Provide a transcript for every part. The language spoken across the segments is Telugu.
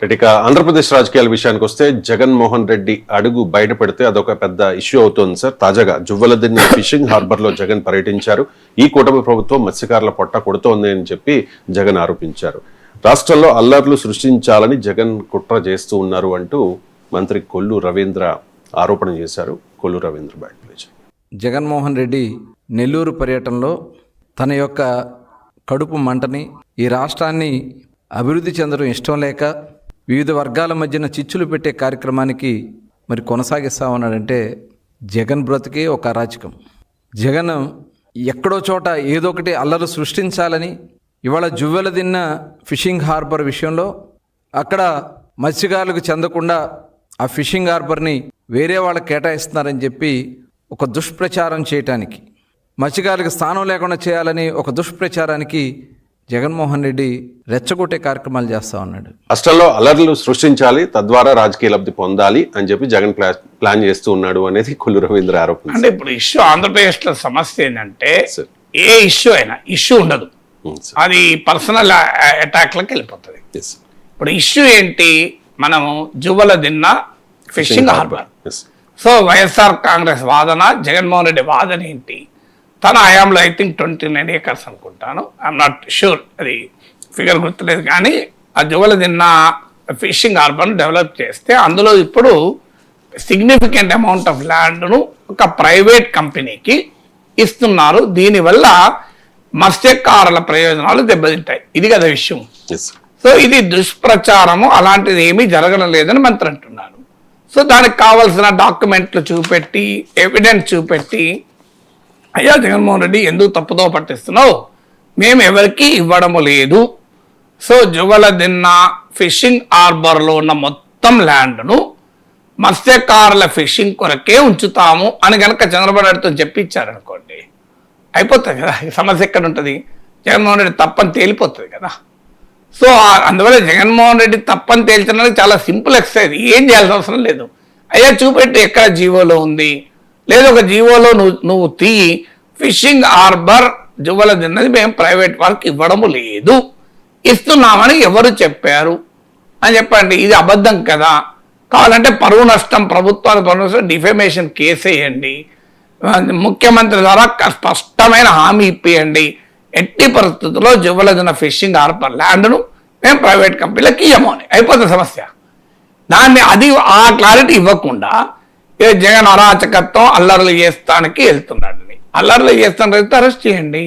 ఇక ఆంధ్రప్రదేశ్ రాజకీయాల విషయానికి వస్తే జగన్మోహన్ రెడ్డి అడుగు బయట పెడితే అదొక పెద్ద ఇష్యూ అవుతోంది సార్. తాజాగా జువ్వలదిన్నె ఫిషింగ్ హార్బర్ లో జగన్ పర్యటించారు. ఈ కూటమి ప్రభుత్వం మత్స్యకారుల పొట్ట కొడుతోంది అని చెప్పి జగన్ ఆరోపించారు. రాష్ట్రంలో అల్లర్లు సృష్టించాలని జగన్ కుట్ర చేస్తూ ఉన్నారు అంటూ మంత్రి కొల్లు రవీంద్ర ఆరోపణ చేశారు. కొల్లు రవీంద్ర బ్యాక్ ప్లేజ్. జగన్మోహన్ రెడ్డి నెల్లూరు పర్యటనలో తన యొక్క కడుపు మంటని, ఈ రాష్ట్రాన్ని అభివృద్ధి చెందడం ఇష్టం లేక వివిధ వర్గాల మధ్యన చిచ్చులు పెట్టే కార్యక్రమానికి మరి కొనసాగిస్తామన్నాడంటే జగన్ బ్రతికే ఒక అరాచకం. జగన్ ఎక్కడో చోట ఏదో ఒకటి అల్లరు సృష్టించాలని ఇవాళ జువ్వెలదిన్నె ఫిషింగ్ హార్బర్ విషయంలో అక్కడ మత్స్యకారులకు చెందకుండా ఆ ఫిషింగ్ హార్బర్ని వేరే వాళ్ళకి కేటాయిస్తున్నారని చెప్పి ఒక దుష్ప్రచారం చేయటానికి, మత్స్యకారులకు స్థానం లేకుండా చేయాలని ఒక దుష్ప్రచారానికి జగన్మోహన్ రెడ్డి రెచ్చగొట్టే కార్యక్రమాలు చేస్తా ఉన్నాడు. రాష్ట్రంలో అలర్లు సృష్టించాలి, తద్వారా రాజకీయ లబ్ధి పొందాలి అని చెప్పి జగన్ ప్లాన్ చేస్తూ ఉన్నాడు అనేది కొల్లు రవీంద్ర ఆరోపణ. అంటే ఇప్పుడు ఇష్యూ ఆంధ్రప్రదేశ్ లో సమస్య ఏంటంటే ఏ ఇష్యూ అయినా ఇష్యూ ఉండదు, అది పర్సనల్ అటాక్లకు వెళ్ళిపోతుంది. ఇప్పుడు ఇష్యూ ఏంటి? మనము Juvvaladinne fishing harbour. So YSR Congress వాదన, జగన్మోహన్ రెడ్డి వాదన ఏంటి? తన హయాంలో ఐ థింక్ 29 acres అనుకుంటాను, ఐఎమ్ నాట్ షూర్, అది ఫిగర్ గుర్తులేదు. కానీ ఆ జువ్వలదిన్నె ఫిషింగ్ హార్బర్ను డెవలప్ చేస్తే అందులో ఇప్పుడు సిగ్నిఫికెంట్ అమౌంట్ ఆఫ్ ల్యాండ్ను ఒక ప్రైవేట్ కంపెనీకి ఇస్తున్నారు. దీనివల్ల మత్స్యకారుల ప్రయోజనాలు దెబ్బతింటాయి. ఇది కదా విషయం. సో ఇది దుష్ప్రచారము, అలాంటిది ఏమీ జరగడం లేదని మంత్రి అంటున్నారు. సో దానికి కావాల్సిన డాక్యుమెంట్లు చూపెట్టి, ఎవిడెన్స్ చూపెట్టి, అయ్యా జగన్మోహన్ రెడ్డి ఎందుకు తప్పుదో పట్టిస్తున్నావు, మేము ఎవరికి ఇవ్వడము లేదు, సో జువ్వలదిన్నె ఫిషింగ్ హార్బర్లో ఉన్న మొత్తం ల్యాండ్ను మత్స్యకారుల ఫిషింగ్ కొరకే ఉంచుతాము అని కనుక చంద్రబాబు నాయుడుతో చెప్పించారనుకోండి, అయిపోతుంది కదా. సమస్య ఎక్కడ ఉంటుంది? జగన్మోహన్ రెడ్డి తప్పని తేలిపోతుంది కదా. సో అందువల్ల జగన్మోహన్ రెడ్డి తప్పని తేల్చడానికి చాలా సింపుల్ ఎక్సర్సైజ్, ఏం చేయాల్సిన అవసరం లేదు. అయ్యా చూపెట్టి ఎక్కడ జీవోలో ఉంది, లేదు ఒక జీవోలో నువ్వు ఫిషింగ్ హార్బర్ జువ్వలదిన్నెది మేము ప్రైవేట్ వాళ్ళకి ఇవ్వడము లేదు, ఇస్తున్నామని ఎవరు చెప్పారు అని చెప్పండి. ఇది అబద్ధం కదా. కావాలంటే పరువు నష్టం, ప్రభుత్వానికి పరువు నష్టం డిఫెమేషన్ కేసు వేయండి, ముఖ్యమంత్రి ద్వారా స్పష్టమైన హామీ ఇప్పియండి, ఎట్టి పరిస్థితుల్లో జువ్వలదిన్నె ఫిషింగ్ హార్బర్ ల్యాండ్ను మేము ప్రైవేట్ కంపెనీలకు ఇవ్వము అని అయిపోతుంది సమస్య. దాన్ని ఆ క్లారిటీ ఇవ్వకుండా జగన్ అరాచకత్వం, అల్లర్లు చేస్తానికి వెళ్తున్నాడని, అల్లర్లు చేస్తానికి అరెస్ట్ చేయండి.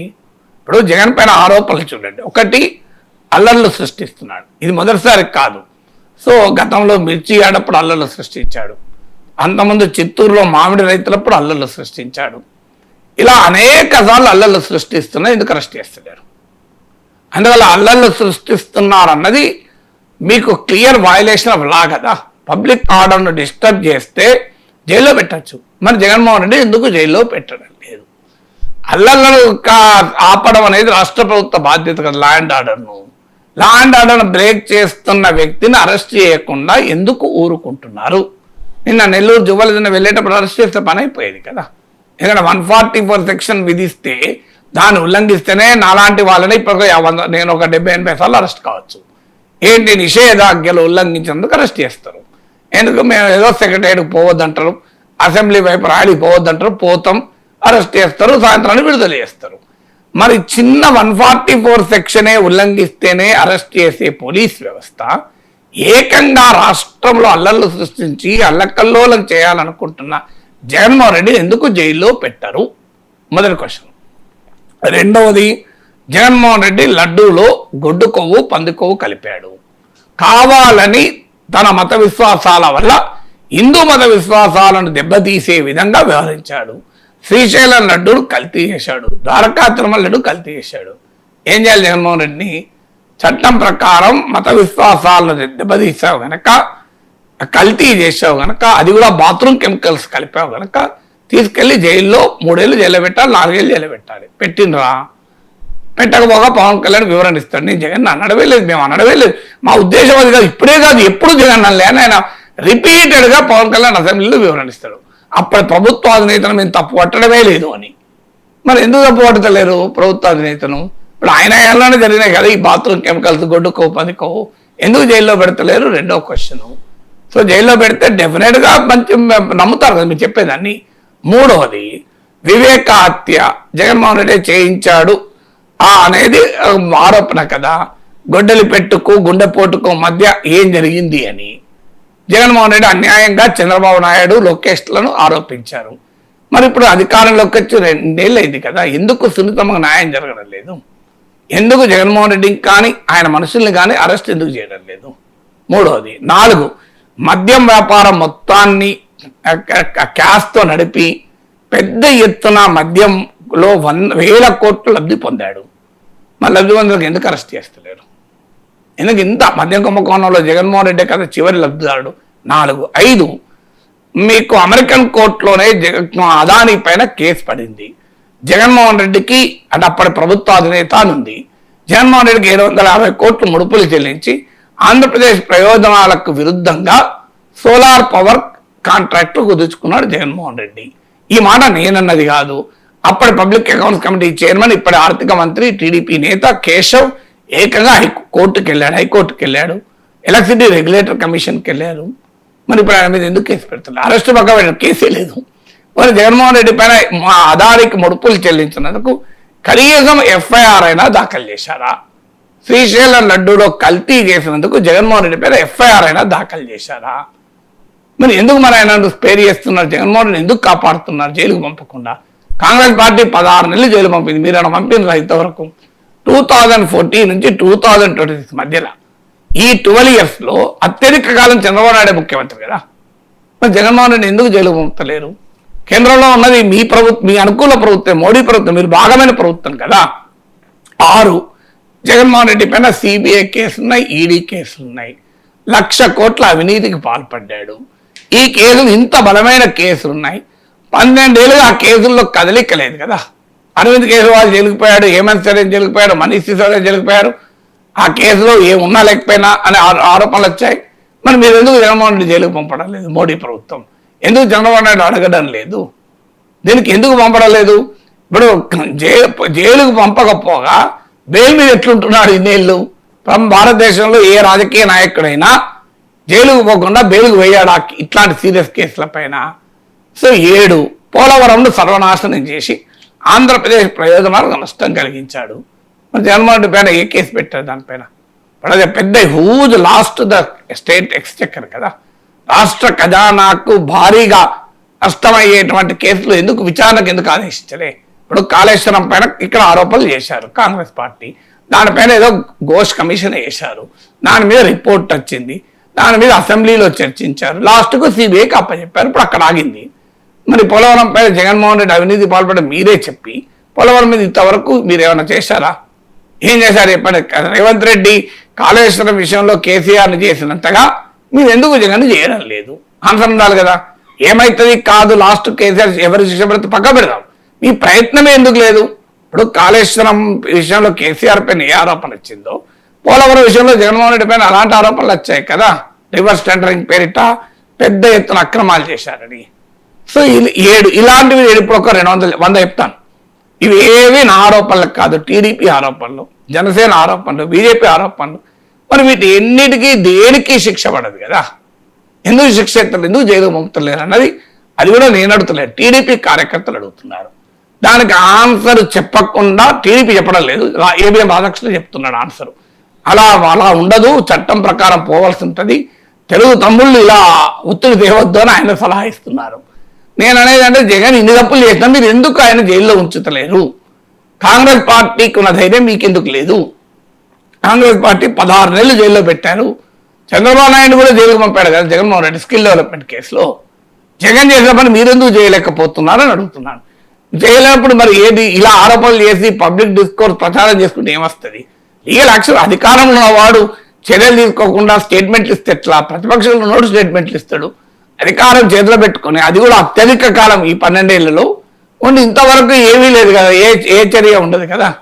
ఇప్పుడు జగన్ పైన ఆరోపణలు చూడండి. ఒకటి, అల్లర్లు సృష్టిస్తున్నాడు, ఇది మొదటిసారి కాదు. సో గతంలో మిర్చి ఆడప్పుడు అల్లర్లు సృష్టించాడు, అంతకుముందు చిత్తూరులో మామిడి రైతులప్పుడు అల్లర్లు సృష్టించాడు. ఇలా అనేక సార్లు అల్లర్లు సృష్టిస్తున్నా ఎందుకు అరెస్ట్ చేస్తున్నారు? అందువల్ల అల్లర్లు సృష్టిస్తున్నారన్నది మీకు క్లియర్ వయలేషన్ ఆఫ్ లా కదా. పబ్లిక్ ఆర్డర్ను డిస్టర్బ్ చేస్తే జైల్లో పెట్టచ్చు. మరి జగన్మోహన్ రెడ్డి ఎందుకు జైల్లో పెట్టడం లేదు? అల్లర్లను ఆపడం అనేది రాష్ట్ర ప్రభుత్వ బాధ్యత కదా. ల్యాండ్ ఆర్డర్ను బ్రేక్ చేస్తున్న వ్యక్తిని అరెస్ట్ చేయకుండా ఎందుకు ఊరుకుంటున్నారు? నిన్న నెల్లూరు జువ్వలదిన్నె వెళ్ళేటప్పుడు అరెస్ట్ చేస్తే పని అయిపోయేది కదా. ఎందుకంటే 144 సెక్షన్ విధిస్తే దాన్ని ఉల్లంఘిస్తేనే నాలాంటి వాళ్ళని ఇప్పుడు నేను ఒక 70-80 సార్లు అరెస్ట్ కావచ్చు. ఏంటి? నిషేధాజ్ఞలు ఉల్లంఘించినందుకు అరెస్ట్ చేస్తారు. ఎందుకు? మేము ఏదో సెక్రటరీకి పోవద్దంటారు, అసెంబ్లీ వైపు ర్యాలీ పోవద్దంటారు, పోతాం, అరెస్ట్ చేస్తారు, సాయంత్రాన్ని విడుదల చేస్తారు. మరి చిన్న 144 సెక్షనే ఉల్లంఘిస్తేనే అరెస్ట్ చేసే పోలీస్ వ్యవస్థ ఏకంగా రాష్ట్రంలో అల్లర్లు సృష్టించి అల్లకల్లోలం చేయాలనుకుంటున్న జగన్మోహన్ రెడ్డి ఎందుకు జైల్లో పెట్టరు? మొదటి క్వశ్చన్. రెండవది, జగన్మోహన్ రెడ్డి లడ్డూలో గొడ్డు కొవ్వు, పంది కొవ్వు కలిపాడు, కావాలని తన మత విశ్వాసాల వల్ల హిందూ మత విశ్వాసాలను దెబ్బతీసే విధంగా వ్యవహరించాడు. శ్రీశైలం లడ్డూను కల్తీ చేశాడు, ద్వారకా తిరుమల లడ్డు కల్తీ చేశాడు. ఏం చేయాలి జగన్మోహన్ రెడ్డిని? చట్టం ప్రకారం మత విశ్వాసాలను దెబ్బతీసావు కనుక, కల్తీ చేసావు కనుక, అది కూడా బాత్రూమ్ కెమికల్స్ కలిపావు కనుక తీసుకెళ్లి జైల్లో 3 ఏళ్ళు జైల్లో పెట్టాలి, 4 ఏళ్ళు జైల్లో పెట్టాలి. పెట్టినరా? పెట్టకపోగా పవన్ కళ్యాణ్ వివరణ ఇస్తాడు. నేను జగన్ అనడమే లేదు, మేము అనడమే లేదు, మా ఉద్దేశం అది కాదు, ఇప్పుడే కాదు ఎప్పుడు జగన్ అనలేని ఆయన రిపీటెడ్గా పవన్ కళ్యాణ్ అసెంబ్లీలో వివరణ ఇస్తాడు. అప్పుడు ప్రభుత్వ అధినేతను మేము తప్పు పట్టడమే లేదు అని. మరి ఎందుకు తప్పు పట్టలేరు ప్రభుత్వ అధినేతను? ఇప్పుడు ఆయన ఏళ్ళనే జరిగినాయి కదా ఈ బాత్రూమ్ కెమికల్స్, గొడ్డు కొవ్వు, పంది కొవ్వు, ఎందుకు జైల్లో పెడతలేరు రెండో క్వశ్చన్. సో జైల్లో పెడితే డెఫినెట్గా మంచి నమ్ముతారు కదా మీరు చెప్పేదాన్ని. మూడవది వివేక హత్య జగన్మోహన్ రెడ్డి చేయించాడు అనేది ఆరోపణ కదా. గొడ్డలి పెట్టుకు గుండెపోటుకు మధ్య ఏం జరిగింది అని జగన్మోహన్ రెడ్డి అన్యాయంగా చంద్రబాబు నాయుడు లోకేష్లను ఆరోపించారు. మరి ఇప్పుడు అధికారంలోకి వచ్చి 2 ఏళ్ళు అయింది కదా, ఎందుకు సున్నితంగా న్యాయం జరగడం లేదు? ఎందుకు జగన్మోహన్ రెడ్డిని కానీ ఆయన మనుషుల్ని కానీ అరెస్ట్ ఎందుకు చేయడం లేదు? మూడవది. 4 మద్యం వ్యాపారం మొత్తాన్ని క్యాష్తో నడిపి పెద్ద ఎత్తున మద్యంలో 1,000 కోట్లు లబ్ధి పొందాడు. మరి లబ్ధి పొందడానికి ఎందుకు అరెస్ట్ చేస్తలేరు? ఎందుకు ఇంత మద్యం కుంభకోణంలో జగన్మోహన్ రెడ్డి కదా చివరి లబ్ధిదారుడు. 4. 5 మీకు అమెరికన్ కోర్టులోనే అదానీ పైన కేసు పడింది. జగన్మోహన్ రెడ్డికి అంటే అప్పటి ప్రభుత్వ అధినేత ఉంది. జగన్మోహన్ రెడ్డికి 750 కోట్లు ముడుపులు చెల్లించి ఆంధ్రప్రదేశ్ ప్రయోజనాలకు విరుద్ధంగా సోలార్ పవర్ కాంట్రాక్టు కుదుర్చుకున్నాడు జగన్మోహన్ రెడ్డి. ఈ మాట నేనన్నది కాదు. అప్పటి పబ్లిక్ అకౌంట్స్ కమిటీ చైర్మన్ ఇప్పటి ఆర్థిక మంత్రి టీడీపీ నేత కేశవ్ ఏకంగా హైకోర్టుకి వెళ్ళాడు. ఎలక్ట్రిసిటీ రెగ్యులేటర్ కమిషన్కి వెళ్ళారు. మరి ఇప్పుడు ఆయన మీద ఎందుకు కేసు పెడుతున్నారు? అరెస్టు పక్క కేసే లేదు. మరి జగన్మోహన్ రెడ్డి పైన మా అదానికి ముడుపులు చెల్లించినందుకు కనీసం ఎఫ్ఐఆర్ అయినా దాఖలు చేశారా? శ్రీశైలం లడ్డూలో కల్తీ చేసినందుకు జగన్మోహన్ రెడ్డి పైన ఎఫ్ఐఆర్ అయినా దాఖలు చేశారా? మరి ఎందుకు మరి ఆయన స్పేర్ చేస్తున్నారు? జగన్మోహన్ రెడ్డి ఎందుకు కాపాడుతున్నారు జైలుకు పంపకుండా? కాంగ్రెస్ పార్టీ 16 నెలలు జైలు పంపింది. మీరు ఆయన పంపిన ఇంతవరకు 2014 నుంచి 2026 మధ్యలో ఈ 12 years అత్యధిక కాలం చంద్రబాబు నాయుడు ముఖ్యమంత్రి కదా. మరి జగన్మోహన్ రెడ్డి ఎందుకు జైలు పంపుతలేరు? కేంద్రంలో ఉన్నది మీ ప్రభుత్వం, మీ అనుకూల ప్రభుత్వం, మోడీ ప్రభుత్వం, మీరు భాగమైన ప్రభుత్వం కదా. 6 జగన్మోహన్ రెడ్డి పైన సిబిఐ కేసులున్నాయి, ఈడీ కేసులున్నాయి. 1,00,000 కోట్ల అవినీతికి పాల్పడ్డాడు. ఈ కేసులు ఇంత బలమైన కేసులున్నాయి. 12 ఏళ్ళుగా ఆ కేసుల్లో కదలిక్కలేదు కదా. అరవింద్ కేజ్రీవాల్ జైలుకుపోయాడు, హేమంత్ సోరెన్ జైలుకుపోయాడు, మనీష్ సిసోడియా జైలుకుపోయారు. ఆ కేసులో ఏమున్నా లేకపోయినా అనే ఆరోపణలు వచ్చాయి. మరి మీరు ఎందుకు జగన్మోహన్ రెడ్డి జైలుకు పంపడం లేదు? మోడీ ప్రభుత్వం ఎందుకు చంద్రబాబు నాయుడు అడగడం లేదు? దీనికి ఎందుకు పంపడం లేదు? ఇప్పుడు జైలుకు పంపకపోగా బెయిల్ మీద ఎట్లుంటున్నాడు ఇన్నేళ్ళు? భారతదేశంలో ఏ రాజకీయ నాయకుడైనా జైలుకు పోకుండా బెయిల్కు వేయాడా ఇట్లాంటి సీరియస్ కేసుల పైన? సో 7 పోలవరంను సర్వనాశనం చేసి ఆంధ్రప్రదేశ్ ప్రయోజనాలకు నష్టం కలిగించాడు. మరి జగన్మోహన్ రెడ్డి పైన ఏ కేసు పెట్టారు దానిపైన? ఇప్పుడు అదే పెద్ద huge last the state exchequer కదా. రాష్ట్ర ఖజానాకు భారీగా నష్టమయ్యేటువంటి కేసులు ఎందుకు విచారణకు ఎందుకు ఆదేశించలే? ఇప్పుడు కాళేశ్వరం పైన ఇక్కడ ఆరోపణలు చేశారు కాంగ్రెస్ పార్టీ. దానిపైన ఏదో ఘోష్ కమిషన్ వేశారు. దాని మీద రిపోర్ట్ వచ్చింది. దాని మీద అసెంబ్లీలో చర్చించారు. లాస్ట్కు సిబిఐకి అప్పచెప్పారు. ఇప్పుడు అక్కడ ఆగింది. మరి పోలవరం పైన జగన్మోహన్ రెడ్డి అవినీతి పాల్పడి మీరే చెప్పి పోలవరం మీద ఇంతవరకు మీరు ఏమైనా చేశారా? ఏం చేశారు చెప్పండి. రేవంత్ రెడ్డి కాళేశ్వరం విషయంలో కేసీఆర్ని చేసినంతగా మీరు ఎందుకు జగన్ చేయడం లేదు? ఆన్సర్ ఉండాలి కదా. ఏమైతుంది కాదు లాస్ట్ కేసీఆర్ ఎవరు శిక్ష పడితే పక్క పెడదాం. మీ ప్రయత్నమే ఎందుకు లేదు? ఇప్పుడు కాళేశ్వరం విషయంలో కేసీఆర్ పైన ఏ ఆరోపణ వచ్చిందో పోలవరం విషయంలో జగన్మోహన్ రెడ్డి పైన అలాంటి ఆరోపణలు వచ్చాయి కదా. రివర్స్ టెండరింగ్ పేరిట పెద్ద ఎత్తున అక్రమాలు చేశారని. సో 7 ఇలాంటివి ఇప్పుడు ఒక 200 చెప్తాను. ఇవి ఏవి నా ఆరోపణలకు కాదు, టీడీపీ ఆరోపణలు, జనసేన ఆరోపణలు, బీజేపీ ఆరోపణలు. మరి వీటి ఎన్నిటికీ దేనికి శిక్ష పడదు కదా. ఎందుకు శిక్ష ఎత్తలేదు, ఎందుకు జైలు పంపుతలేరు అన్నది అది కూడా నేను అడుగుతలేదు, టీడీపీ కార్యకర్తలు అడుగుతున్నారు. దానికి ఆన్సర్ చెప్పకుండా టీడీపీ చెప్పడం లేదు, ఏబిఎం రాధాకృష్ణ చెప్తున్నాడు ఆన్సర్. అలా ఉండదు, చట్టం ప్రకారం పోవాల్సి ఉంటుంది. తెలుగు తమ్ముళ్ళు ఇలా ఒత్తిడి తేవద్దు అని ఆయన సలహా ఇస్తున్నారు. నేను అనేది అంటే జగన్ ఇన్ని తప్పులు చేసినా మీరు ఎందుకు ఆయన జైల్లో ఉంచుతలేరు? కాంగ్రెస్ పార్టీకి ఉన్న ధైర్యం మీకెందుకు లేదు? కాంగ్రెస్ పార్టీ 16 నెలలు జైల్లో పెట్టారు. చంద్రబాబు నాయుడు కూడా జైలుకు పంపాడు కదా జగన్మోహన్ రెడ్డి స్కిల్ డెవలప్మెంట్ కేసులో. జగన్ చేసిన పని మీరెందుకు చేయలేకపోతున్నారని అడుగుతున్నాను. చేయలేనప్పుడు మరి ఏది ఇలా ఆరోపణలు చేసి పబ్లిక్ డిస్కోర్స్ ప్రచారం చేసుకుంటే ఏమొస్తుంది? లీగల్ యాక్షన్ అధికారంలో ఉన్నవాడు చర్యలు తీసుకోకుండా స్టేట్మెంట్లు ఇస్తే ఎట్లా? ప్రతిపక్షంలో ఉన్నోడు స్టేట్మెంట్లు ఇస్తాడు. అధికారం చేతిలో పెట్టుకొని అది కూడా అత్యధిక కాలం ఈ 12 ఏళ్లలో ఉండి ఇంతవరకు ఏమీ లేదు కదా, ఏ చర్య ఉండదు కదా.